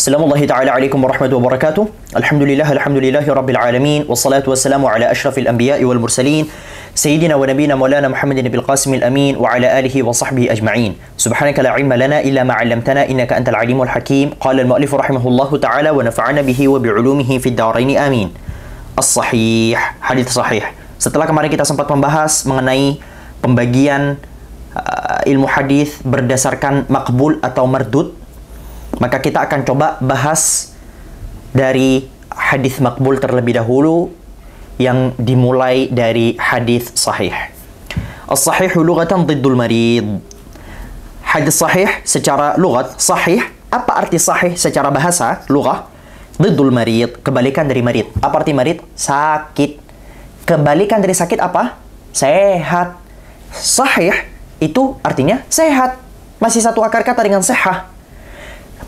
Assalamualaikum ta'ala warahmatullahi wabarakatuh. Alhamdulillahi rabbil alamin. Wassalatu wassalamu ala ashrafil anbiya'i wal mursalin. Sayyidina wa nabina maulana Muhammadin nabil qasimil amin. Wa ala alihi wa sahbihi ajma'in. Subhanaka la ilma lana illa ma 'allamtana innaka antal alimul hakim. Qala al-mu'allif rahimahullahu ta'ala wa nafa'ana bihi wa bi'ulumihi fid dharain amin. As-sahih, hadits sahih. Setelah kemarin kita sempat membahas mengenai pembagian ilmu hadis berdasarkan makbul atau mardud, maka kita akan coba bahas dari hadis makbul terlebih dahulu yang dimulai dari hadis sahih. As-sahih lughatan diddul marid. Hadis sahih secara lughat, sahih, apa arti sahih secara bahasa lughah? Diddul marid, kebalikan dari marid. Apa arti marid? Sakit. Kebalikan dari sakit apa? Sehat. Sahih itu artinya sehat. Masih satu akar kata dengan sehah.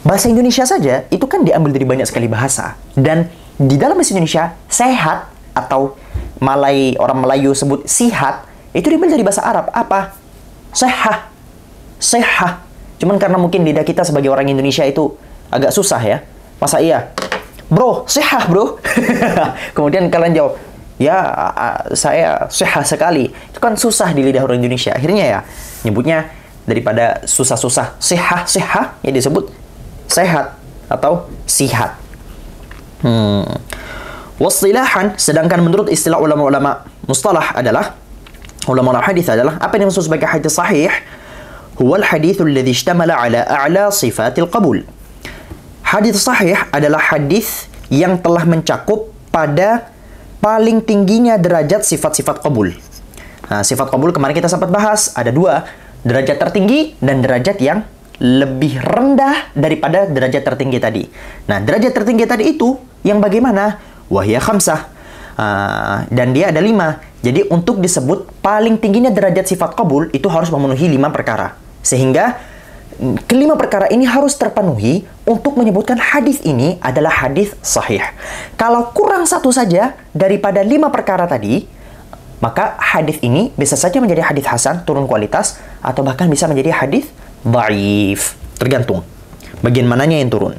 Bahasa Indonesia saja itu kan diambil dari banyak sekali bahasa. Dan di dalam bahasa Indonesia, sehat atau orang Melayu sebut sihat, itu diambil dari bahasa Arab. Apa? Sehah. Sehah. Cuman karena mungkin lidah kita sebagai orang Indonesia itu agak susah ya. Masa iya? Bro, sehah bro. Kemudian kalian jawab, ya saya sehah sekali. Itu kan susah di lidah orang Indonesia. Akhirnya ya nyebutnya daripada susah-susah sehah ya disebut sehat atau sihat. Wastilahan, sedangkan menurut istilah ulama-ulama mustalah adalah ulama hadis adalah apa yang dimaksud sebagai hadis sahih? Huwal haditsul ladzi ishtamala ala a'la sifatil qabul. Hadis sahih adalah hadis yang telah mencakup pada paling tingginya derajat sifat-sifat qabul. Nah, sifat qabul kemarin kita sempat bahas ada dua, derajat tertinggi dan derajat yang lebih rendah daripada derajat tertinggi tadi. Nah, derajat tertinggi tadi itu yang bagaimana? Wahya khamsah. Dan dia ada 5. Jadi untuk disebut paling tingginya derajat sifat qabul itu harus memenuhi 5 perkara. Sehingga kelima perkara ini harus terpenuhi untuk menyebutkan hadis ini adalah hadis sahih. Kalau kurang satu saja daripada 5 perkara tadi, maka hadis ini bisa saja menjadi hadis hasan, turun kualitas, atau bahkan bisa menjadi hadis dhaif. Tergantung bagian mananya yang turun.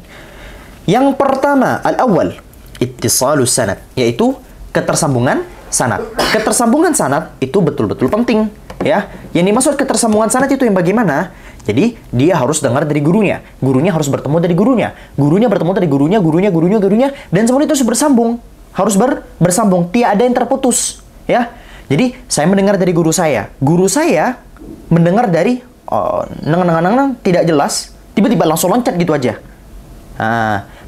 Yang pertama, al-awwal, ittisalus sanad, yaitu ketersambungan sanad. Ketersambungan sanad itu betul-betul penting, ya. Yang dimaksud ketersambungan sanad itu yang bagaimana? Jadi, dia harus dengar dari gurunya. Gurunya harus bertemu dari gurunya. Gurunya bertemu dari gurunya, gurunya. Dan semua itu harus bersambung. Harus bersambung. Tidak ada yang terputus. Ya. Jadi, saya mendengar dari guru saya. Guru saya mendengar dari tidak jelas. Tiba-tiba langsung loncat gitu aja.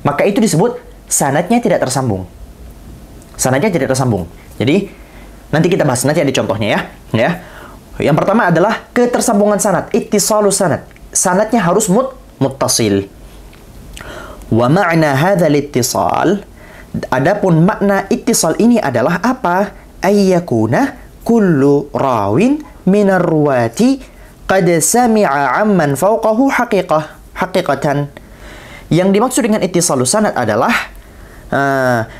Maka itu disebut sanadnya tidak tersambung. Sanadnya tidak tersambung. Jadi, nanti kita bahas. Nanti ada contohnya ya. Ya. Yang pertama adalah ketersambungan sanad, ittisalus sanad. Sanadnya harus muttasil. Wa ma'na hadzal ittisal, adapun makna ittisal ini adalah apa? Ayyakuna kullu rawin minar ruwati qad sami'a 'amman fawqahu haqiqatan. Yang dimaksud dengan ittisalus sanad adalah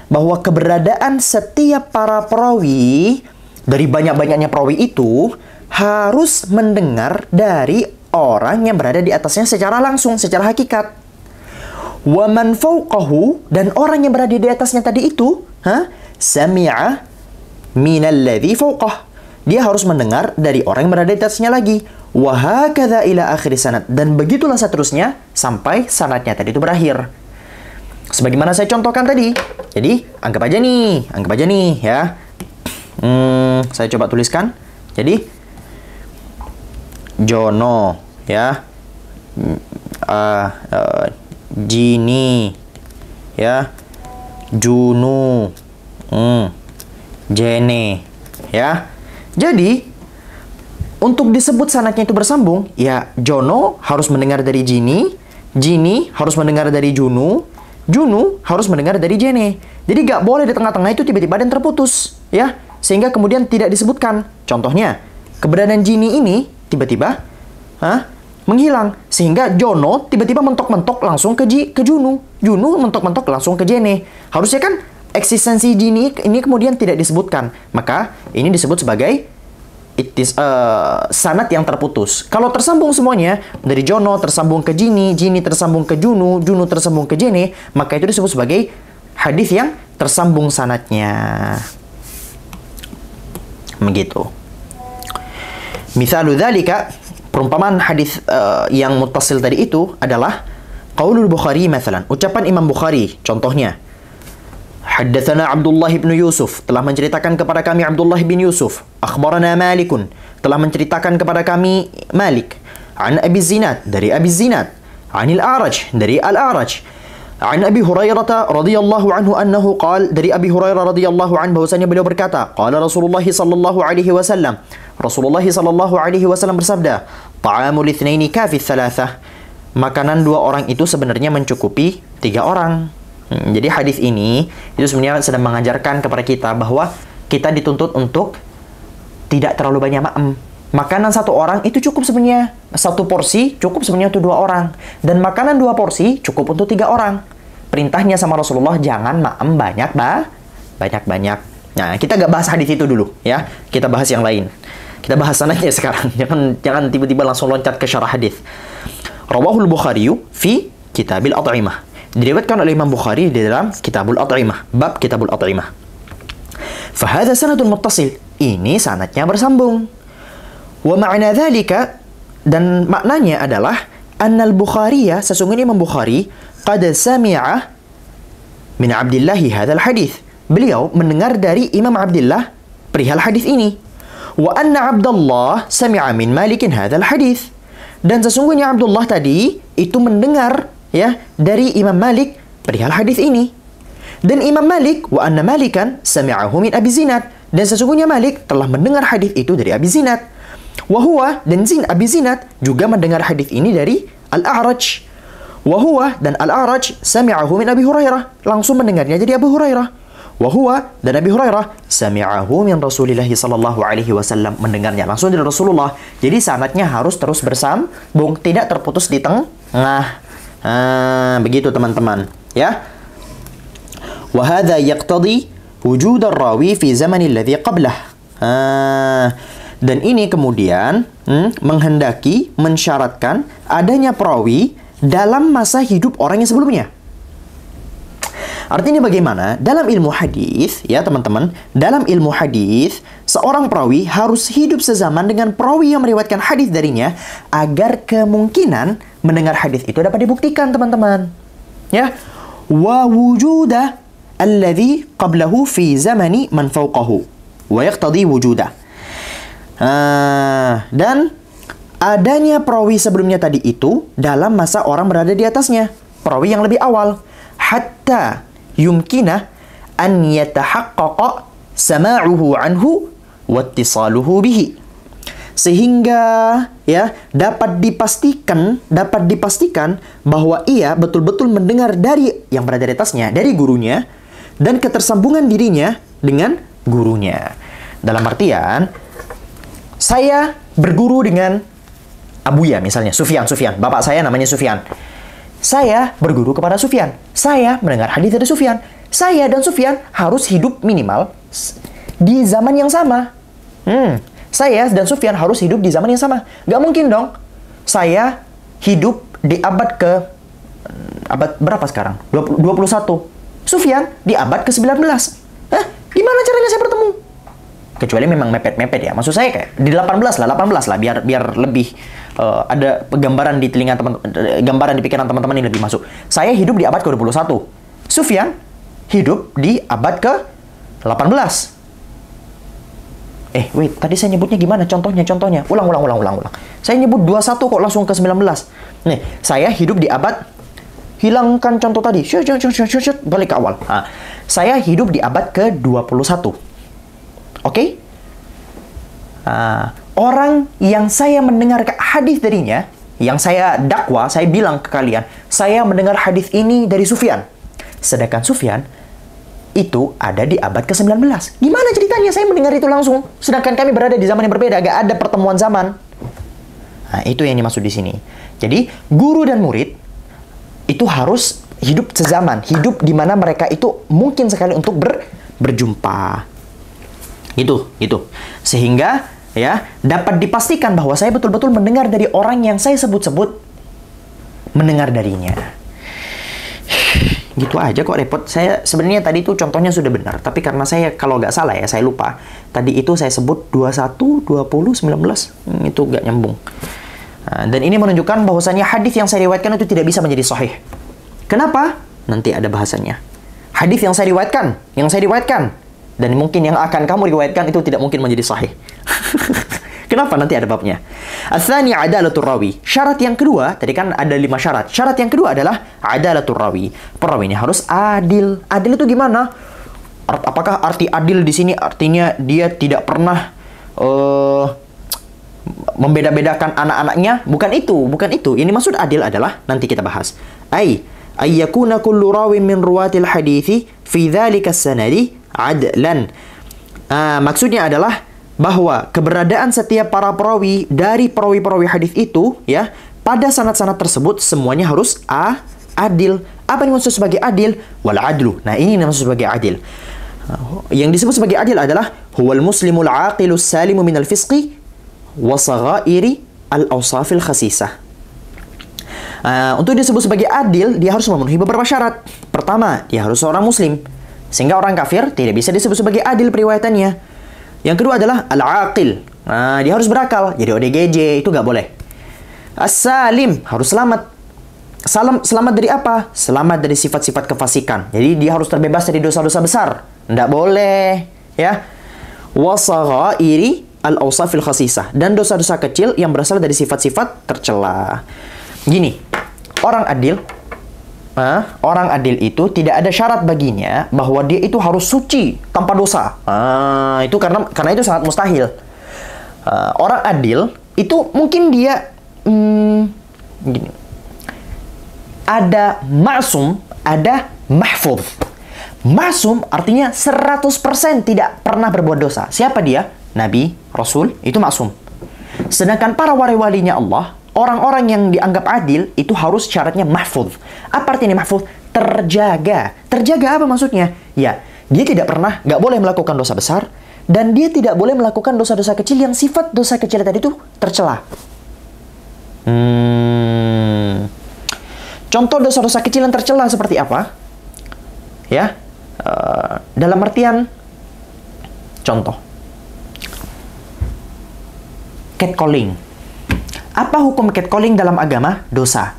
bahwa keberadaan setiap para perawi dari banyak-banyaknya perawi itu harus mendengar dari orang yang berada di atasnya secara langsung, secara hakikat. Wa man fawqahu, dan orang yang berada di atasnya tadi itu, sami'a minal ladzi fawqah. Dia harus mendengar dari orang yang berada di atasnya lagi. Wa hakadza ila akhir sanad, dan begitulah seterusnya sampai sanadnya tadi itu berakhir. Sebagaimana saya contohkan tadi. Jadi, anggap aja nih ya. Saya coba tuliskan. Jadi Jono ya, Jini ya, Junu, Jene ya. Jadi untuk disebut sanadnya itu bersambung, ya Jono harus mendengar dari Jini, Jini harus mendengar dari Junu, Junu harus mendengar dari Jene. Jadi gak boleh di tengah-tengah itu tiba-tiba ada yang terputus ya, sehingga kemudian tidak disebutkan. Contohnya, keberadaan Jini ini tiba-tiba menghilang, sehingga Jono tiba-tiba mentok-mentok langsung ke Junu, Junu mentok-mentok langsung ke Jene. Harusnya kan eksistensi Jini ini kemudian tidak disebutkan, maka ini disebut sebagai sanad yang terputus. Kalau tersambung semuanya dari Jono tersambung ke Jini, Jini tersambung ke Junu, Junu tersambung ke Jene, maka itu disebut sebagai hadis yang tersambung sanadnya. Begitu. Misalu dzalika, perumpamaan hadis yang muttasil tadi itu adalah qaulul Bukhari mathalan, ucapan Imam Bukhari contohnya. Haddatsana Abdullah bin Yusuf, telah menceritakan kepada kami Abdullah bin Yusuf. Akhbarana Malikun, telah menceritakan kepada kami Malik. An Abi Zinad, dari Abi Zinad. Anil A'raj, dari Al-A'raj. An Abi Hurairah radhiyallahu anhu annahu qala, dari Abi Hurairah radhiyallahu anhu bahwasanya beliau berkata, qala Rasulullah sallallahu alaihi wasallam, Rasulullah sallallahu alaihi wasallam bersabda, ta'amul itsnaini kafi tsalatsah, makanan dua orang itu sebenarnya mencukupi tiga orang. Jadi hadis ini itu sebenarnya sedang mengajarkan kepada kita bahwa kita dituntut untuk tidak terlalu banyak makanan satu orang itu cukup sebenarnya. Satu porsi cukup sebenarnya untuk dua orang. Dan makanan dua porsi cukup untuk tiga orang. Perintahnya sama Rasulullah jangan banyak-banyak. Nah, kita gak bahas hadis itu dulu ya. Kita bahas yang lain. Kita bahas sanadnya sekarang. Jangan tiba-tiba langsung loncat ke syarah hadis. Rawahul Bukhari fi Kitabil At'imah. Diriwayatkan oleh Imam Bukhari di dalam Kitabul At'imah, bab Kitabul At'imah. Fahadha sanadun muttasil. Ini sanadnya bersambung. Wa ma'na dzalika, dan maknanya adalah annal Bukhariya, sesungguhnya Imam Bukhari qad sami'a min Abdillah hadzal hadis. Beliau mendengar dari Imam Abdullah perihal hadis ini. Wa anna Abdullah sami'a min Malikin hadzal hadis. Dan sesungguhnya Abdullah tadi itu mendengar ya dari Imam Malik perihal hadis ini. Dan Imam Malik, wa anna Malikan sami'ahu min Abi Zinad, dan sesungguhnya Malik telah mendengar hadis itu dari Abi Zinad. Wa huwa, dan Abi Zinad juga mendengar hadis ini dari Al-A'raj. Wa huwa, dan Al-A'raj sami'ahu min Abi Hurairah, langsung mendengarnya dari Abu Hurairah. Wa huwa, dan Abi Hurairah sami'ahu min Rasulillah sallallahu alaihi wasallam, mendengarnya langsung dari Rasulullah. Jadi sanadnya harus terus bersambung, tidak terputus di tengah. Begitu teman-teman ya. Wa hadha yaqtadi wujud ar-rawi fi zaman alladhi qablah. Dan ini kemudian menghendaki, mensyaratkan adanya perawi dalam masa hidup orang yang sebelumnya. Artinya bagaimana? Dalam ilmu hadis, ya teman-teman, dalam ilmu hadis, seorang perawi harus hidup sezaman dengan perawi yang meriwayatkan hadis darinya agar kemungkinan mendengar hadis itu dapat dibuktikan, teman-teman. Ya. Wa wujuda alladhi qablahu fi zamani man fawqahu wa yaqtadi wujuda. Dan adanya perawi sebelumnya tadi itu dalam masa orang berada di atasnya, perawi yang lebih awal, hatta yumkina an yatahaqqaqa sama'uhu anhu wa ittisaluhu bihi, sehingga ya dapat dipastikan bahwa ia betul-betul mendengar dari yang berada di atasnya, dari gurunya, dan ketersambungan dirinya dengan gurunya. Dalam artian, saya berguru dengan Abuya misalnya, Sufyan, bapak saya namanya Sufyan. Saya berguru kepada Sufyan. Saya mendengar hadis dari Sufyan. Saya dan Sufyan harus hidup minimal di zaman yang sama. Saya dan Sufyan harus hidup di zaman yang sama. Gak mungkin dong saya hidup di abad berapa sekarang? 21. Sufyan di abad ke-19. Gimana caranya saya bertemu? Kecuali memang mepet-mepet ya. Maksud saya kayak di 18 lah biar lebih ada gambaran di telinga teman-teman, gambaran di pikiran teman-teman yang lebih masuk. Saya hidup di abad ke-21. Sufyan hidup di abad ke-18. Wait, tadi saya nyebutnya gimana? Contohnya. Ulang. Saya nyebut 21 kok langsung ke 19. Nih, saya hidup di abad, hilangkan contoh tadi. Balik ke awal. Saya hidup di abad ke-21. Oke? Orang yang saya mendengar hadis darinya, yang saya dakwa, saya bilang ke kalian, saya mendengar hadis ini dari Sufyan. Sedangkan Sufyan itu ada di abad ke-19. Gimana ceritanya saya mendengar itu langsung? Sedangkan kami berada di zaman yang berbeda, gak ada pertemuan zaman. Nah, itu yang dimaksud di sini. Jadi, guru dan murid itu harus hidup sezaman, hidup di mana mereka itu mungkin sekali untuk berjumpa. Gitu. Sehingga ya, dapat dipastikan bahwa saya betul-betul mendengar dari orang yang saya sebut-sebut mendengar darinya. Gitu aja kok repot. Saya sebenarnya tadi itu contohnya sudah benar, tapi karena saya kalau nggak salah ya, saya lupa. Tadi itu saya sebut 21, 20, 19. Itu nggak nyambung. Dan ini menunjukkan bahwasannya hadis yang saya riwayatkan itu tidak bisa menjadi sahih. Kenapa? Nanti ada bahasannya. Hadis yang saya riwayatkan, dan mungkin yang akan kamu riwayatkan itu tidak mungkin menjadi sahih. Kenapa? Nanti ada babnya. Ats-tsani adalatul rawi. Syarat yang kedua, tadi kan ada 5 syarat. Syarat yang kedua adalah adalatul rawi. Perawi ini harus adil. Adil itu gimana? Apakah arti adil di sini artinya dia tidak pernah membeda-bedakan anak-anaknya? Bukan itu. Ini maksud adil adalah nanti kita bahas. Ayyakuna kullu rawin min ruwatil hadithi fi dzalika as-sanadi adlan. Maksudnya adalah bahwa keberadaan setiap para perawi dari perawi-perawi hadis itu, ya, pada sanad-sanad tersebut semuanya harus adil. Apa yang dimaksud sebagai adil? Wal adlu. Nah, ini yang dimaksud sebagai adil. Yang disebut sebagai adil adalah huwal muslimul aqilus salimu minal fisqi wa saghairi al-awsafil khasisah. Untuk disebut sebagai adil, dia harus memenuhi beberapa syarat. Pertama, dia harus seorang muslim, sehingga orang kafir tidak bisa disebut sebagai adil periwayatannya. Yang kedua adalah al-aqil. Dia harus berakal. Jadi ODGJ itu nggak boleh. As-salim, harus selamat. Selamat dari apa? Selamat dari sifat-sifat kefasikan. Jadi dia harus terbebas dari dosa-dosa besar. Nggak boleh, ya. Wasaghairi al-awsafil khasisah, dan dosa-dosa kecil yang berasal dari sifat-sifat tercela. Gini, orang adil itu tidak ada syarat baginya bahwa dia itu harus suci tanpa dosa. Itu karena itu sangat mustahil. Orang adil itu mungkin dia gini. Ada ma'sum, ada mahfuz. Ma'sum artinya 100% tidak pernah berbuat dosa. Siapa dia? Nabi, Rasul, itu ma'sum. Sedangkan para wali-walinya Allah, orang-orang yang dianggap adil itu harus syaratnya mahfuz. Apa artinya mahfuz? Terjaga. Terjaga apa maksudnya? Ya, dia tidak pernah, nggak boleh melakukan dosa besar, dan dia tidak boleh melakukan dosa-dosa kecil yang sifat dosa kecil tadi itu tercela. Contoh dosa-dosa kecil yang tercela seperti apa? Ya, dalam artian, contoh, catcalling. Apa hukum catcalling dalam agama? Dosa.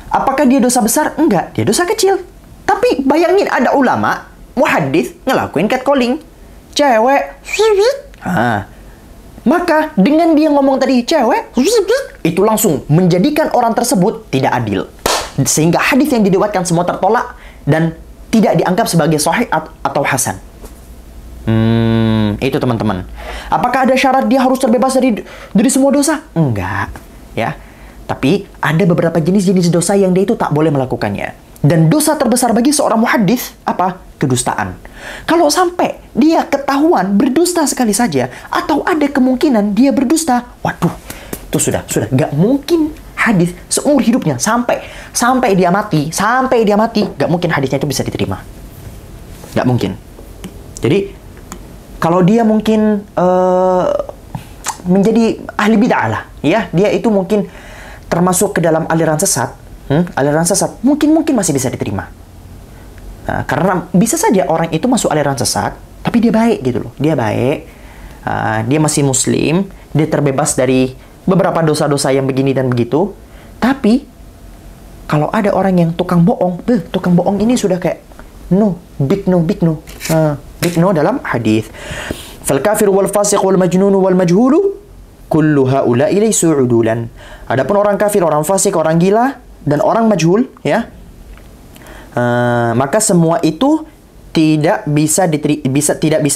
Apakah dia dosa besar? Enggak, dia dosa kecil. Tapi bayangin ada ulama, muhaddits, ngelakuin catcalling. Cewek. Maka dengan dia ngomong tadi cewek, itu langsung menjadikan orang tersebut tidak adil. Sehingga hadis yang diriwayatkan semua tertolak dan tidak dianggap sebagai sahih atau hasan. Itu teman-teman. Apakah ada syarat dia harus terbebas dari semua dosa? Enggak, ya. Tapi ada beberapa jenis-jenis dosa yang dia itu tak boleh melakukannya. Dan dosa terbesar bagi seorang muhaddits apa? Kedustaan. Kalau sampai dia ketahuan berdusta sekali saja, atau ada kemungkinan dia berdusta, waduh, itu sudah nggak mungkin hadis seumur hidupnya sampai dia mati, nggak mungkin hadisnya itu bisa diterima. Nggak mungkin. Jadi kalau dia mungkin menjadi ahli bid'ah lah, ya, dia itu mungkin termasuk ke dalam aliran sesat, mungkin masih bisa diterima. Nah, karena bisa saja orang itu masuk aliran sesat, tapi dia baik gitu loh, dia baik, dia masih muslim, dia terbebas dari beberapa dosa-dosa yang begini dan begitu. Tapi kalau ada orang yang tukang bohong ini sudah kayak big no. Big no dalam hadis. Fal kafir wal fasiq wal majnun wal majhulu kullu haula'i laysu udulan. Adapun orang kafir, orang fasik, orang gila dan orang majhul, ya. Maka semua itu tidak bisa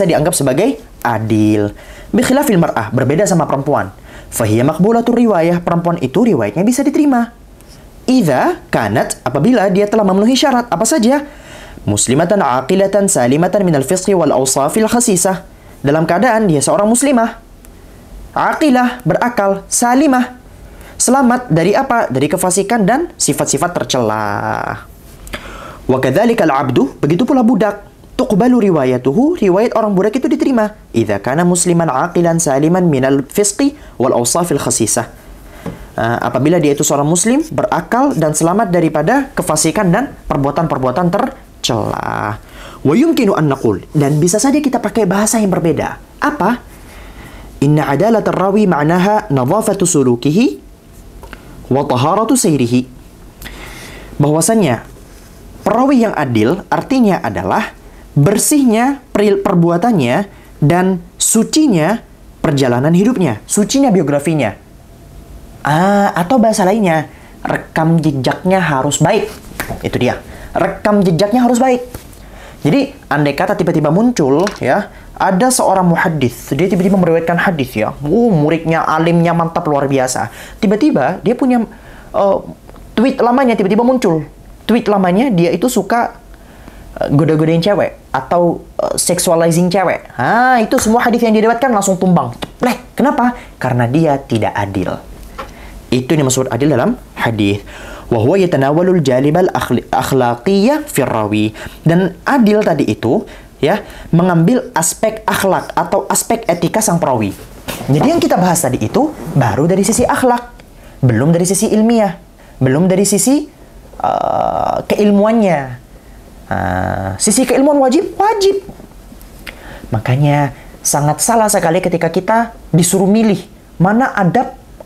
dianggap sebagai adil. Bi khilafil mar'ah, berbeda sama perempuan. Fahiya maqbulatur riwayah, perempuan itu riwayatnya bisa diterima. Idza kanat, apabila dia telah memenuhi syarat apa saja? Muslimatan aqilatan salimatan minal fisqi wal awsafil khasisah. Dalam keadaan dia seorang muslimah, aqilah, berakal, salimah, selamat dari apa? Dari kefasikan dan sifat-sifat tercela. Wa kadzalika al-'abdu, begitu pula budak. tuqbalu riwayatuhu, riwayat orang budak itu diterima. Idza kana musliman aqilan saliman minal fisqi wal awsafil khasisah. Apabila dia itu seorang muslim, berakal dan selamat daripada kefasikan dan perbuatan-perbuatan tercela. Wa yumkinu an naqul, dan bisa saja kita pakai bahasa yang berbeda. Apa? Inna adalat rawi ma'naha nadhafatu sulukihi wa taharatu sayrihi. Bahwasanya perawi yang adil artinya adalah bersihnya perbuatannya dan sucinya perjalanan hidupnya, sucinya biografinya. Atau bahasa lainnya, rekam jejaknya harus baik. Itu dia. Rekam jejaknya harus baik. Jadi, andai kata tiba-tiba muncul, ya, ada seorang muhaddits, dia tiba-tiba meriwayatkan hadis, ya. Muridnya, alimnya mantap luar biasa. Tiba-tiba dia punya tweet lamanya tiba-tiba muncul. Tweet lamanya dia itu suka goda-godain cewek atau sexualizing cewek. Itu semua hadis yang diriwayatkan langsung tumbang. Kenapa? Karena dia tidak adil. Itu yang dimaksud adil dalam hadis. Wa huwa yatanawalul jalibal akhlaqiyah fi rawi. Dan adil tadi itu, ya, mengambil aspek akhlak atau aspek etika sang perawi. Jadi yang kita bahas tadi itu baru dari sisi akhlak, belum dari sisi ilmiah, belum dari sisi keilmuannya. Sisi keilmuan wajib. Makanya sangat salah sekali ketika kita disuruh milih mana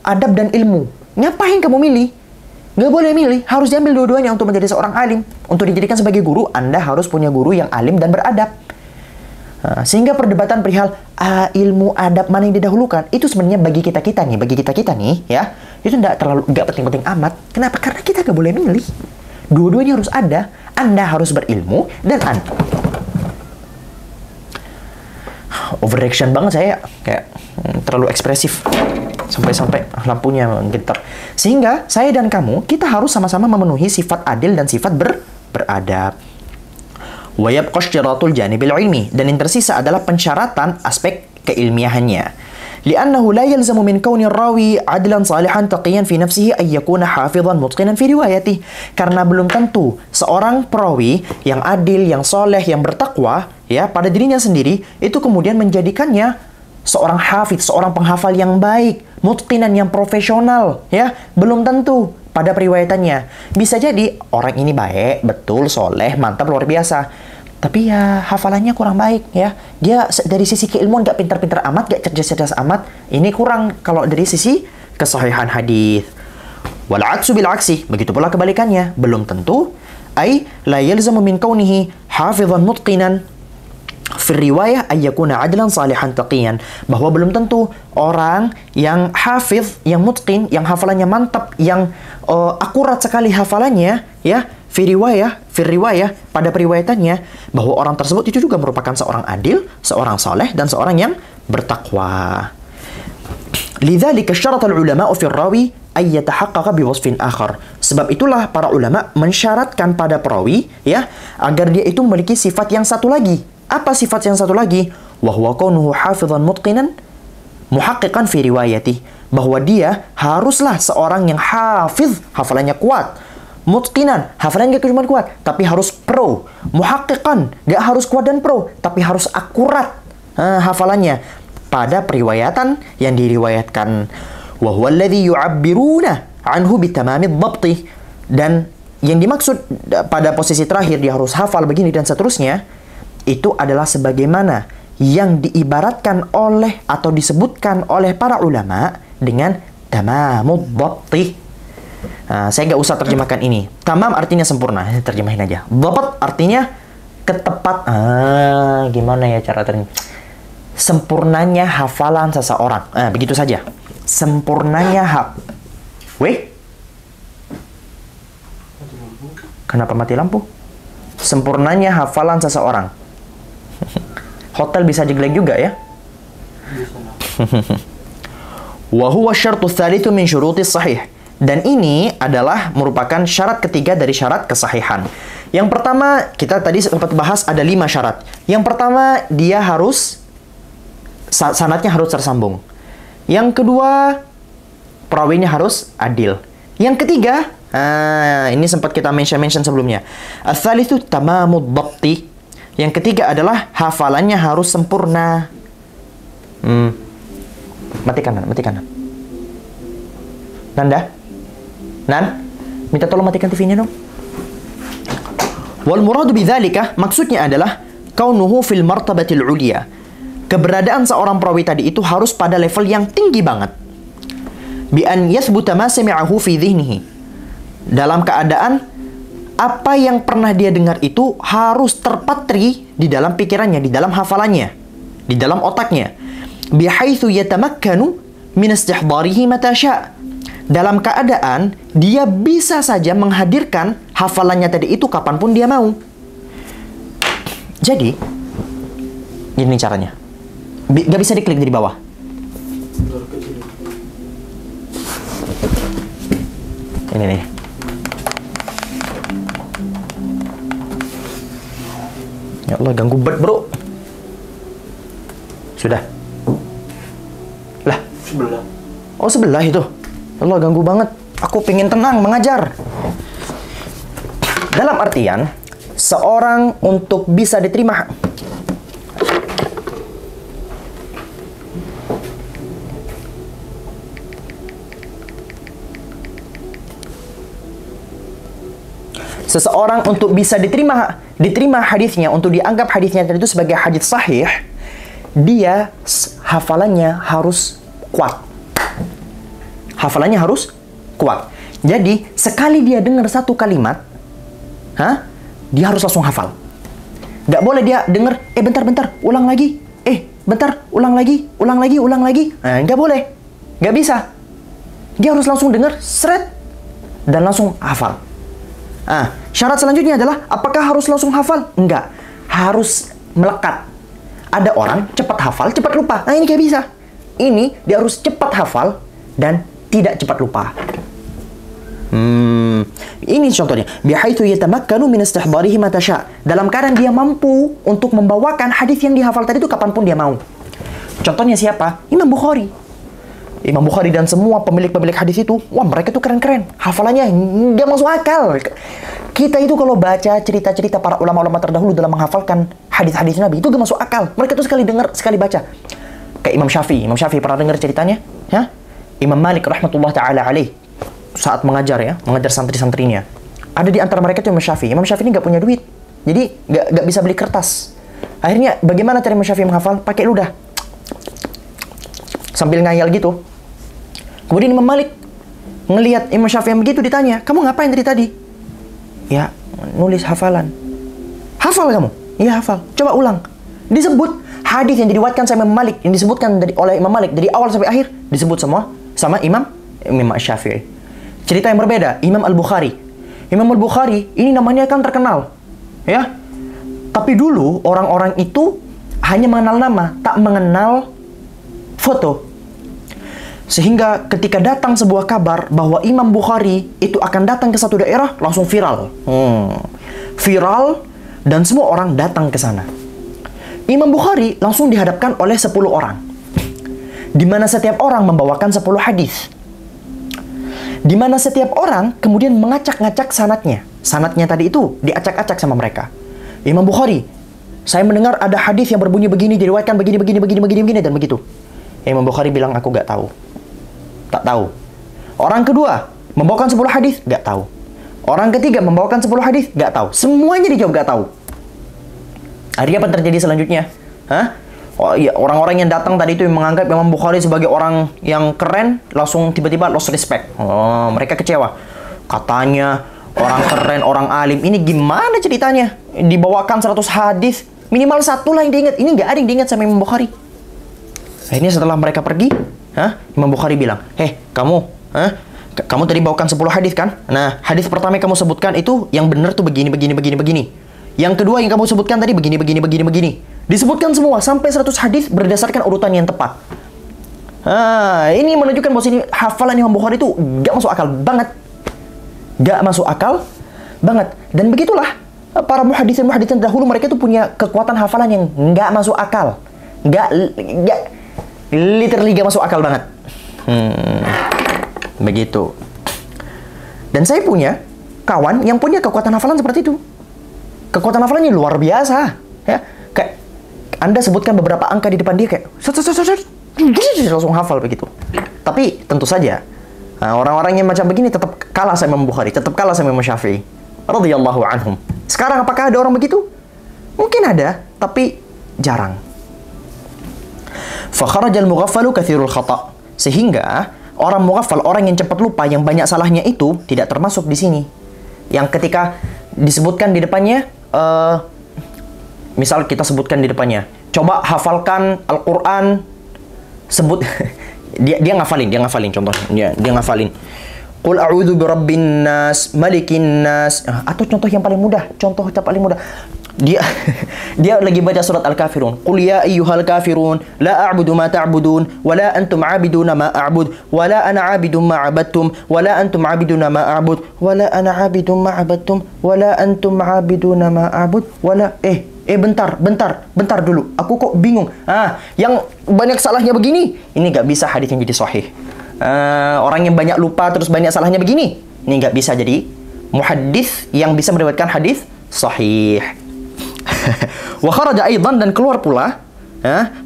adab dan ilmu. Ngapain kamu milih? Nggak boleh milih, harus diambil dua-duanya untuk menjadi seorang alim. Untuk dijadikan sebagai guru, Anda harus punya guru yang alim dan beradab. Sehingga perdebatan perihal ilmu adab mana yang didahulukan, itu sebenarnya bagi kita nih, ya, itu nggak penting-penting amat. Kenapa? Karena kita nggak boleh milih. Dua-duanya harus ada. Anda harus berilmu dan Anda. Overreaction banget saya, kayak terlalu ekspresif. Sampai-sampai lampunya menggetar. Sehingga saya dan kamu, kita harus sama-sama memenuhi sifat adil dan sifat beradab. Wa yabqa ishtiratul janibil ilmi, dan yang tersisa adalah pensyaratan aspek keilmiahannya. لأنه لا يلزم من كون الراوي عدلا صالحا تقيا في نفسه أن يكون حافظا متقنا في روايته. Karena belum tentu seorang perawi yang adil, yang soleh, yang bertakwa, ya, pada dirinya sendiri itu kemudian menjadikannya seorang hafidz, seorang penghafal yang baik, mutqinan, yang profesional, ya, belum tentu pada periwayatannya. Bisa jadi orang ini baik, betul, soleh, mantap, luar biasa. Tapi ya hafalannya kurang baik, ya. Dia dari sisi keilmuan gak pintar-pintar amat, gak cerdas-cerdas amat. Ini kurang kalau dari sisi kesahihan hadis. Wal aksu bil aksi, begitu pula kebalikannya. Belum tentu ay la yalzamu min kaunihi hafizan mutqinan fi riwayah ay yakuna adlan salihan taqiyan. Bahwa belum tentu orang yang hafiz, yang mutqin, yang hafalannya mantap, yang akurat sekali hafalannya, ya, fi riwayah pada periwayatannya, bahwa orang tersebut itu juga merupakan seorang adil, seorang saleh, dan seorang yang bertakwa. Lidzalika syarata al-ulama'u fi rawi ay yatahaqqaqa bi wasfin akhar. Sebab itulah para ulama mensyaratkan pada perawi, ya, agar dia itu memiliki sifat yang satu lagi. Apa sifat yang satu lagi? Wa huwa kaunuhu hafizan mutqinan muhaqqiqan fi riwayati. Bahwa dia haruslah seorang yang hafiz, hafalannya kuat. Mutqinan, hafalannya gak cuma kuat, tapi harus pro. Muhaqqiqan, gak harus kuat dan pro, tapi harus akurat hafalannya pada periwayatan yang diriwayatkan. Wa huwa alladhi yu'abbiruna anhu bitamamid dhabti. Dan yang dimaksud pada posisi terakhir dia harus hafal begini dan seterusnya, itu adalah sebagaimana yang diibaratkan oleh atau disebutkan oleh para ulama dengan tamamud dhabti. Saya nggak usah terjemahkan ini. Tamam artinya sempurna, terjemahin aja. Dhabt artinya ketepat. Gimana ya cara sempurnanya hafalan seseorang. Begitu saja. Sempurnanya Kenapa mati lampu? Sempurnanya hafalan seseorang. Hotel bisa jelek juga ya. Wa huwa syartu tsalitsu min syurutis sahih. Dan ini adalah merupakan syarat ketiga dari syarat kesahihan. Yang pertama, kita tadi sempat bahas ada 5 syarat. Yang pertama, dia harus sanadnya harus tersambung. Yang kedua, perawinya harus adil. Yang ketiga, ini sempat kita mention sebelumnya. Ats-tsalitsu tamamud dhabti. Yang ketiga adalah hafalannya harus sempurna. Matikan, Nan. Matikan, Nan. Nanda? Nan? Minta tolong matikan TV-nya dong. Wal muradu bidzalika, maksudnya adalah kaunuhu fil martabatil ulia. Keberadaan seorang perawi tadi itu harus pada level yang tinggi banget. Bi an yathbuta ma sami'ahu fi dhihnihi. Dalam keadaan apa yang pernah dia dengar itu harus terpatri di dalam pikirannya, di dalam hafalannya, di dalam otaknya. Bihaitsu yatamakkanu min istihdarihi mata sya'. Dalam keadaan dia bisa saja menghadirkan hafalannya tadi itu kapanpun dia mau. Jadi, ini caranya. Gak bisa diklik dari bawah. Ini nih. Ya Allah, ganggu banget, bro. Sudah. Lah. Sebelah. Oh, sebelah itu. Allah, ganggu banget. Aku pengen tenang mengajar. Dalam artian, seorang untuk bisa diterima seseorang untuk bisa diterima hadisnya, untuk dianggap hadisnya itu sebagai hadis sahih, dia hafalannya harus kuat. Hafalannya harus kuat. Jadi, sekali dia dengar satu kalimat, dia harus langsung hafal. Nggak boleh dia dengar, bentar, ulang lagi. Bentar, ulang lagi. Nggak boleh. Nggak bisa. Dia harus langsung dengar, seret, dan langsung hafal. Syarat selanjutnya adalah, apakah harus langsung hafal? Enggak. Harus melekat. Ada orang cepat hafal, cepat lupa. Nah, ini kayak bisa. Ini, dia harus cepat hafal dan tidak cepat lupa. Ini contohnya. Bihaitsu yatamakkanu min istihdarihi ma tasya. Dalam keadaan dia mampu untuk membawakan hadis yang dihafal tadi itu kapanpun dia mau. Contohnya siapa? Imam Bukhari. Imam Bukhari dan semua pemilik-pemilik hadis itu, wah, mereka tuh keren-keren. Hafalannya nggak masuk akal. Kita itu kalau baca cerita-cerita para ulama-ulama terdahulu dalam menghafalkan hadis-hadis Nabi, itu gak masuk akal. Mereka tuh sekali dengar, sekali baca. Kayak Imam Syafi'i. Imam Syafi'i pernah dengar ceritanya? Imam Malik rahmatullah ta'ala alaih. Saat mengajar santri-santrinya. Ada di antara mereka tuh Imam Syafi'i. Imam Syafi'i ini nggak punya duit. Jadi nggak bisa beli kertas. Akhirnya bagaimana cara Imam Syafi'i menghafal? Pakai ludah. Sambil ngayal gitu. Kemudian Imam Malik ngelihat Imam Syafi'i begitu, ditanya, kamu ngapain dari tadi? Ya, nulis hafalan. Hafal kamu? Iya, hafal. Coba ulang. Disebut hadis yang diriwayatkan sama Imam Malik, yang disebutkan oleh Imam Malik dari awal sampai akhir, disebut semua sama Imam Syafi'i. Cerita yang berbeda, Imam Al-Bukhari. Imam Al-Bukhari ini namanya kan terkenal, ya. Tapi dulu orang-orang itu hanya mengenal nama, tak mengenal foto. Sehingga ketika datang sebuah kabar bahwa Imam Bukhari itu akan datang ke satu daerah, langsung viral. Viral, dan semua orang datang ke sana. Imam Bukhari langsung dihadapkan oleh 10 orang. Di mana setiap orang membawakan 10 hadis. Di mana setiap orang kemudian mengacak-ngacak sanadnya. Sanadnya tadi itu diacak-acak sama mereka. Imam Bukhari, saya mendengar ada hadis yang berbunyi begini, diriwayatkan begini, dan begitu. Imam Bukhari bilang, aku nggak tahu. Tak tahu. Orang kedua membawakan 10 hadis, nggak tahu. Orang ketiga membawakan 10 hadis, nggak tahu. Semuanya dijawab nggak tahu. Akhirnya apa terjadi selanjutnya? Orang-orang yang datang tadi itu yang menganggap Imam Bukhari sebagai orang yang keren, langsung tiba-tiba lost respect. Mereka kecewa. Katanya orang keren, orang alim. Ini gimana ceritanya? Dibawakan 100 hadis, minimal satu lah yang diingat. Ini nggak ada yang diingat sama Imam Bukhari. Akhirnya setelah mereka pergi, Imam Bukhari bilang, kamu tadi bawakan 10 hadis kan? Nah, hadis pertama yang kamu sebutkan itu yang benar tuh begini. Yang kedua yang kamu sebutkan tadi begini. Disebutkan semua sampai 100 hadis berdasarkan urutan yang tepat. Ini menunjukkan bahwa ini hafalan Imam Bukhari itu gak masuk akal banget. Dan begitulah para muhaddisin dahulu, mereka tuh punya kekuatan hafalan yang gak masuk akal. Literally gak masuk akal banget. Begitu. Dan saya punya kawan yang punya kekuatan hafalan seperti itu. Kekuatan hafalannya luar biasa. Ya, kayak Anda sebutkan beberapa angka di depan dia kayak langsung hafal begitu. Tapi tentu saja orang-orang yang macam begini tetap kalah sama Imam Bukhari, tetap kalah sama Imam Syafi'i radhiyallahu anhum. Sekarang apakah ada orang begitu? Mungkin ada, tapi jarang. Fa kharajal mughaffalu katsirul khata'. Sehingga orang mughaffal, orang yang cepat lupa, yang banyak salahnya itu tidak termasuk di sini. Yang ketika disebutkan di depannya, misal kita sebutkan di depannya, coba hafalkan Al-Quran, sebut dia ngafalin contohnya, dia ngafalin Qul a'udzu birabbin nas, malikin nas, atau contoh yang paling mudah, dia lagi baca surat Al-Kafirun. Qul ya ayyuhal kafirun, la a'budu ma ta'budun, wa la antum 'abiduna ma a'bud, wa la ana 'abidun ma 'abadtum, wa la antum 'abiduna ma a'bud, wa la ana 'abidun ma 'abadtum, wa la antum 'abiduna ma a'bud, wa la bentar dulu. Aku kok bingung. Yang banyak salahnya begini, ini nggak bisa hadisnya jadi sahih. Orang yang banyak lupa terus banyak salahnya begini, ini nggak bisa jadi muhaddits yang bisa meriwayatkan hadis sahih. Wa kharaja aidan, dan keluar pula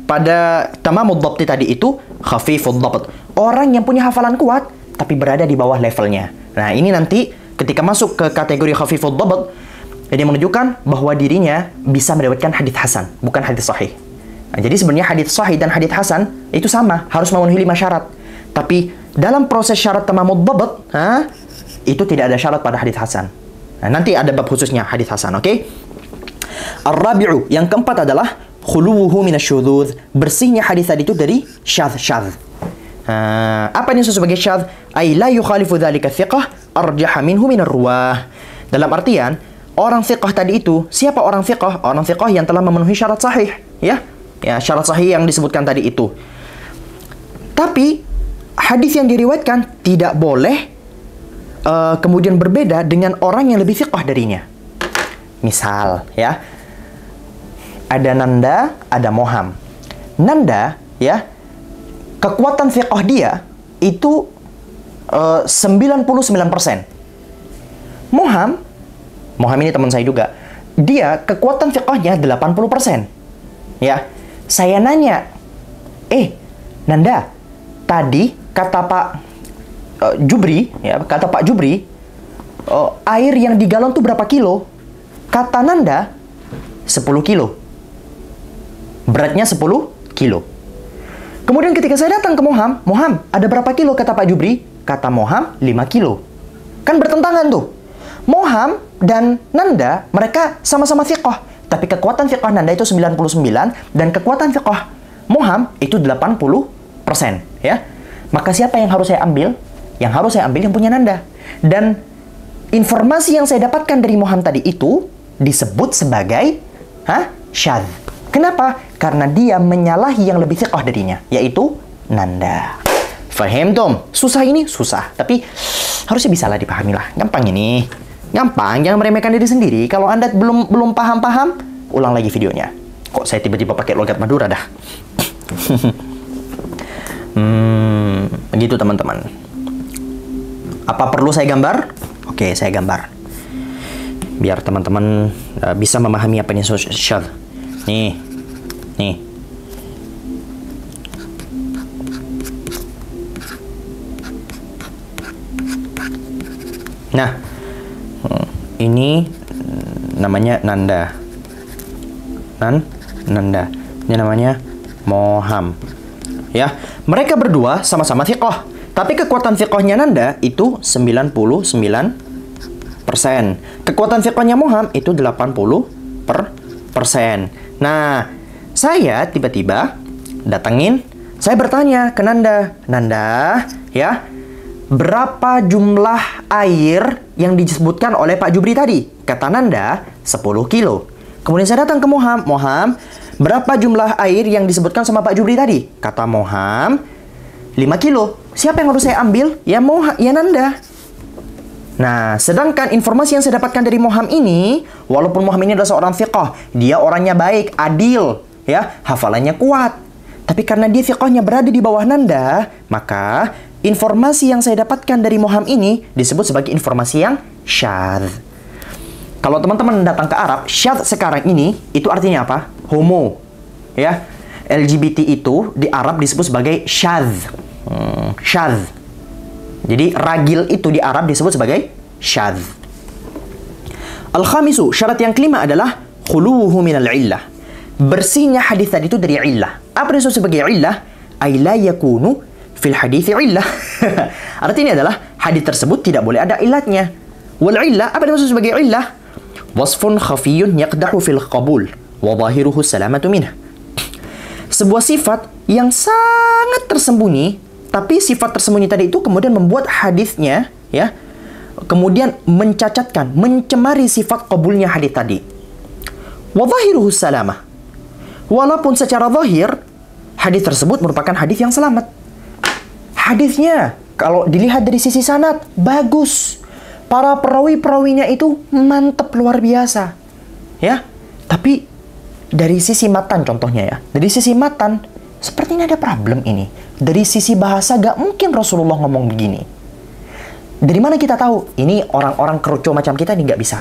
pada tamamud dhabti tadi itu khafifud dhabt. Orang yang punya hafalan kuat tapi berada di bawah levelnya. Nah, ini nanti ketika masuk ke kategori khafifud dhabt, dia menunjukkan bahwa dirinya bisa meriwayatkan hadis hasan, bukan hadis sahih. Nah, jadi sebenarnya hadis sahih dan hadis hasan itu sama, harus memenuhi 5 syarat. Tapi dalam proses syarat tamamud dhabt, itu tidak ada syarat pada hadis hasan. Nah, nanti ada bab khususnya hadis hasan, oke? Ar-rabi'u, yang keempat adalah khuluwuhu minasyudzudzz, bersihnya hadis tadi itu dari syadz. Apa yang disebut sebagai syadz? Ay la yukhalifu dzalika thiqah arjaha minhu minar ruwah. Dalam artian, orang thiqah tadi itu, siapa orang thiqah? Orang thiqah yang telah memenuhi syarat sahih, ya, syarat sahih yang disebutkan tadi itu. Tapi hadis yang diriwayatkan tidak boleh kemudian berbeda dengan orang yang lebih thiqah darinya. Misal, ya, ada Nanda, ada Moham. Nanda, ya, kekuatan thiqah dia itu 99%. Moham ini teman saya juga. Dia kekuatan fiqhnya 80%. Ya. Saya nanya, Nanda, tadi kata Pak Jubri, ya, kata Pak Jubri, air yang di galon tuh berapa kilo? Kata Nanda, 10 kilo. Beratnya 10 kilo. Kemudian ketika saya datang ke Moham, ada berapa kilo kata Pak Jubri? Kata Moham, 5 kilo. Kan bertentangan tuh. Moham dan Nanda, mereka sama-sama thiqah. Tapi kekuatan thiqah Nanda itu 99, dan kekuatan thiqah Moham itu 80%. Ya. Maka siapa yang harus saya ambil? Yang harus saya ambil yang punya Nanda. Dan informasi yang saya dapatkan dari Moham tadi itu disebut sebagai syadz. Kenapa? Karena dia menyalahi yang lebih thiqah darinya, yaitu Nanda. Fahim Tom? Susah ini? Susah. Tapi harusnya bisa lah dipahami lah. Gampang ini. Gampang, jangan meremehkan diri sendiri. Kalau Anda belum paham-paham, ulang lagi videonya. Kok saya tiba-tiba pakai logat Madura dah? Begitu teman-teman. Apa perlu saya gambar? Oke, saya gambar. Biar teman-teman bisa memahami apa yang syadz. Nih. Nah, ini namanya Nanda. Nanda. Ini namanya Moham. Ya, mereka berdua sama-sama thiqah. Tapi kekuatan thiqahnya Nanda itu 99%. Kekuatan thiqahnya Moham itu 80%. Nah, saya tiba-tiba datengin, saya bertanya ke Nanda, ya, berapa jumlah air yang disebutkan oleh Pak Jubri tadi? Kata Nanda, 10 kilo. Kemudian saya datang ke Moham, berapa jumlah air yang disebutkan sama Pak Jubri tadi? Kata Moham, 5 kilo. Siapa yang harus saya ambil? Ya Nanda. Nah, sedangkan informasi yang saya dapatkan dari Moham ini, walaupun Moham ini adalah seorang thiqah, dia orangnya baik, adil, ya, hafalannya kuat. Tapi karena dia thiqahnya berada di bawah Nanda, maka informasi yang saya dapatkan dari Moham ini disebut sebagai informasi yang syadz. Kalau teman-teman datang ke Arab, syadz sekarang ini itu artinya apa? Homo. Ya. LGBT itu di Arab disebut sebagai syadz. Syadz. Jadi ragil itu di Arab disebut sebagai syadz. Al-khamisu, syarat yang kelima adalah khuluhu minal illah. Bersihnya hadis tadi itu dari illah. Apa yang disebut sebagai illah? Ay la yakunu fil hadithi illah. Artinya adalah hadis tersebut tidak boleh ada illatnya. Wal illah, apa yang disebut sebagai illah? Wasfun khafiyun yaqdahu fil qabul wa zahiruhu salamatu minhu. Sebuah sifat yang sangat tersembunyi, tapi sifat tersembunyi tadi itu kemudian membuat hadisnya ya kemudian mencacatkan, mencemari sifat qabulnya hadis tadi. Wa zahiruhu salamah. Walaupun secara zahir hadis tersebut merupakan hadis yang selamat. Hadisnya kalau dilihat dari sisi sanad bagus. Para perawi-perawinya itu mantep luar biasa. Ya. Tapi dari sisi matan contohnya ya. Dari sisi matan sepertinya ada problem ini. Dari sisi bahasa gak mungkin Rasulullah ngomong begini. Dari mana kita tahu? Ini orang-orang kerucu macam kita ini gak bisa.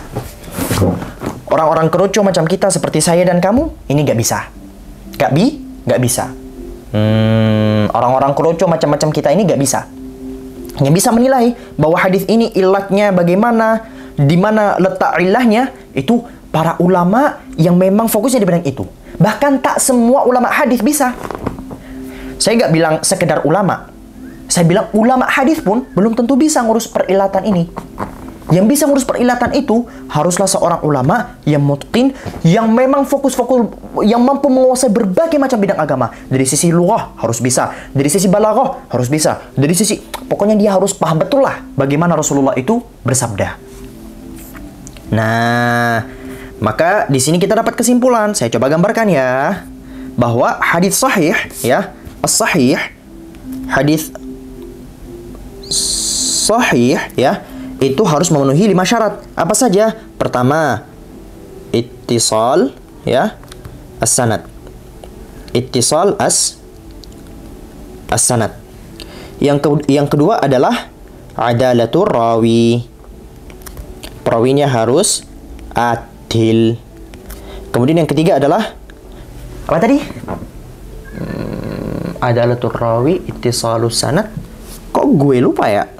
Orang-orang kerucu macam kita seperti saya dan kamu, ini gak bisa. Gak bisa. Orang-orang kerucu macam-macam kita ini gak bisa. Yang bisa menilai bahwa hadis ini illatnya bagaimana, di mana letak ilahnya, itu para ulama yang memang fokusnya di bidang itu. Bahkan tak semua ulama hadis bisa. Saya gak bilang sekedar ulama. Saya bilang ulama hadis pun belum tentu bisa ngurus perilatan ini. Yang bisa ngurus perilatan itu haruslah seorang ulama yang mutqin, yang memang fokus-fokus, yang mampu menguasai berbagai macam bidang agama. Dari sisi lughah harus bisa, dari sisi balaghah harus bisa, dari sisi pokoknya dia harus paham betul lah bagaimana Rasulullah itu bersabda. Nah, maka di sini kita dapat kesimpulan. Saya coba gambarkan ya, bahwa hadis sahih ya, as-sahih, hadis sahih ya, itu harus memenuhi 5 syarat. Apa saja? Pertama, ittisal ya, as-sanad. Ittisal as-sanad. Yang kedua adalah adalatur rawi. Perawinya harus adil. Kemudian yang ketiga adalah apa tadi? Adalatur rawi, ittisalus sanad. Kok gue lupa ya?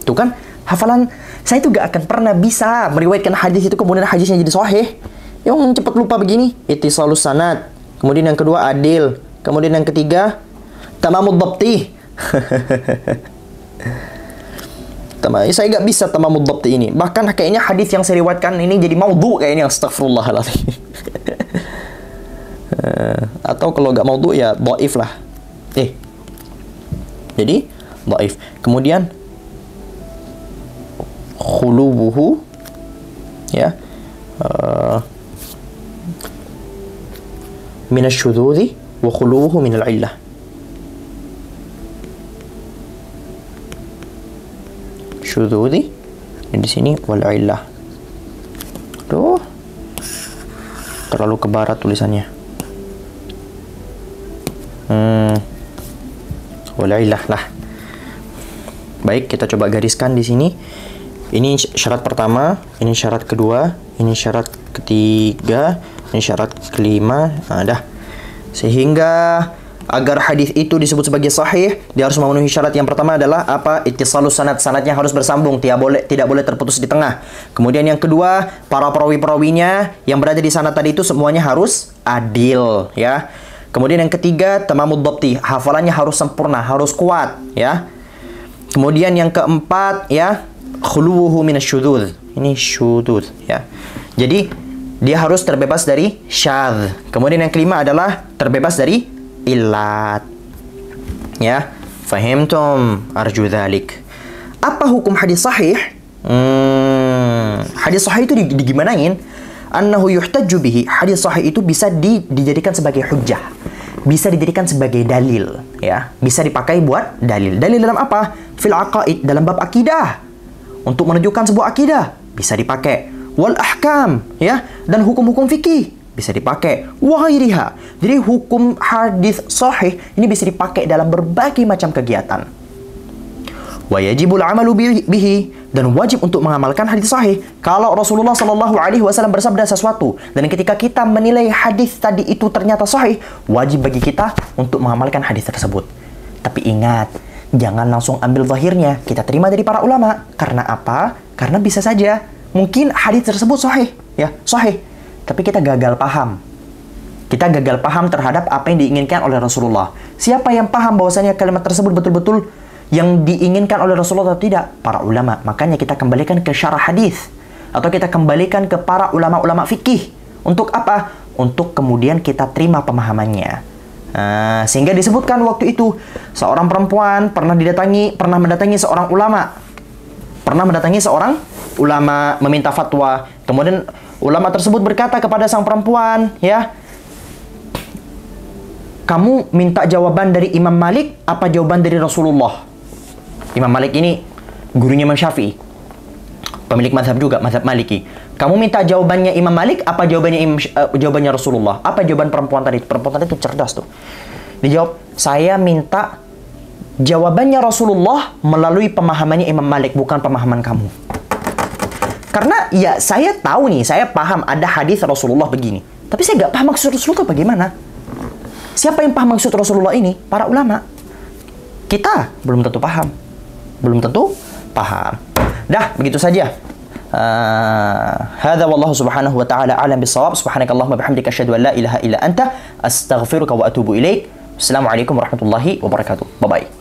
Tuh kan, hafalan saya itu gak akan pernah bisa meriwayatkan hadis itu kemudian hadisnya jadi sahih. Yang cepat lupa begini. Ittisalus sanad. Kemudian yang kedua adil. Kemudian yang ketiga tamamud dhabti. Saya gak bisa tamamud dhabti ini. Bahkan kayaknya hadis yang saya riwayatkan ini jadi maudhu kayaknya, astagfirullahaladzim. Atau kalau gak maudhu ya dhaif lah. Jadi dhaif. Kemudian khulubuhu ya minasyududzi wa khulubuhu minal illah. Syududzi di sini wal illah. Tuh terlalu ke barat tulisannya. Wal illah lah. Baik, kita coba gariskan di sini. Ini syarat pertama, ini syarat kedua, ini syarat ketiga, ini syarat kelima. Nah, dah. Sehingga agar hadis itu disebut sebagai sahih, dia harus memenuhi syarat yang pertama adalah apa? Ittisalus sanad. Sanadnya harus bersambung, tidak boleh terputus di tengah. Kemudian yang kedua, para perawi-perawinya yang berada di sanad tadi itu semuanya harus adil, ya. Kemudian yang ketiga, tamamud dhabti. Hafalannya harus sempurna, harus kuat, ya. Kemudian yang keempat, ya, khuluwuhu minasyududz. Ini syududz ya. Jadi dia harus terbebas dari syadz. Kemudian yang kelima adalah terbebas dari illat. Ya, fahimtum? Arju dzalik. Apa hukum hadis sahih? Hadis sahih itu digimanain? Annahu yuhtajju bihi. Hadis sahih itu bisa dijadikan sebagai hujjah. Bisa dijadikan sebagai dalil, ya. Bisa dipakai buat dalil. Dalil dalam apa? Fil aqaid, dalam bab akidah. Untuk menunjukkan sebuah akidah bisa dipakai. Wal ahkam, ya, dan hukum-hukum fikih bisa dipakai. Wa ghairiha. Jadi hukum hadis sahih ini bisa dipakai dalam berbagai macam kegiatan. wa yajibul amalu bihi, dan wajib untuk mengamalkan hadis sahih. Kalau Rasulullah Shallallahu Alaihi Wasallam bersabda sesuatu dan ketika kita menilai hadis tadi itu ternyata sahih, wajib bagi kita untuk mengamalkan hadis tersebut. Tapi ingat, jangan langsung ambil zahirnya, kita terima dari para ulama. Karena apa? Karena bisa saja mungkin hadis tersebut sahih, ya sahih, tapi kita gagal paham. Kita gagal paham terhadap apa yang diinginkan oleh Rasulullah. Siapa yang paham bahwasanya kalimat tersebut betul-betul yang diinginkan oleh Rasulullah atau tidak? Para ulama. Makanya kita kembalikan ke syarah hadis, atau kita kembalikan ke para ulama-ulama fikih. Untuk apa? Untuk kemudian kita terima pemahamannya. Sehingga disebutkan waktu itu seorang perempuan pernah mendatangi seorang ulama meminta fatwa. Kemudian ulama tersebut berkata kepada sang perempuan, ya, kamu minta jawaban dari Imam Malik apa jawaban dari Rasulullah? Imam Malik ini gurunya Imam Syafi'i, pemilik mazhab juga, mazhab Maliki. Kamu minta jawabannya Imam Malik apa jawabannya Rasulullah? Apa jawaban perempuan tadi? Perempuan tadi itu cerdas tuh. Dijawab, saya minta jawabannya Rasulullah melalui pemahamannya Imam Malik, bukan pemahaman kamu. Karena ya saya tahu nih, saya paham ada hadis Rasulullah begini, tapi saya nggak paham maksud Rasulullah bagaimana. Siapa yang paham maksud Rasulullah ini? Para ulama. Kita belum tentu paham. Dah, begitu saja. Hadza wallahu subhanahu wa ta'ala a'lam bis-shawab. Subhanakallahumma bihamdika asyhadu an la ilaha illa anta astaghfiruka wa atubu ilaik. Assalamualaikum warahmatullahi wabarakatuh. Bye bye.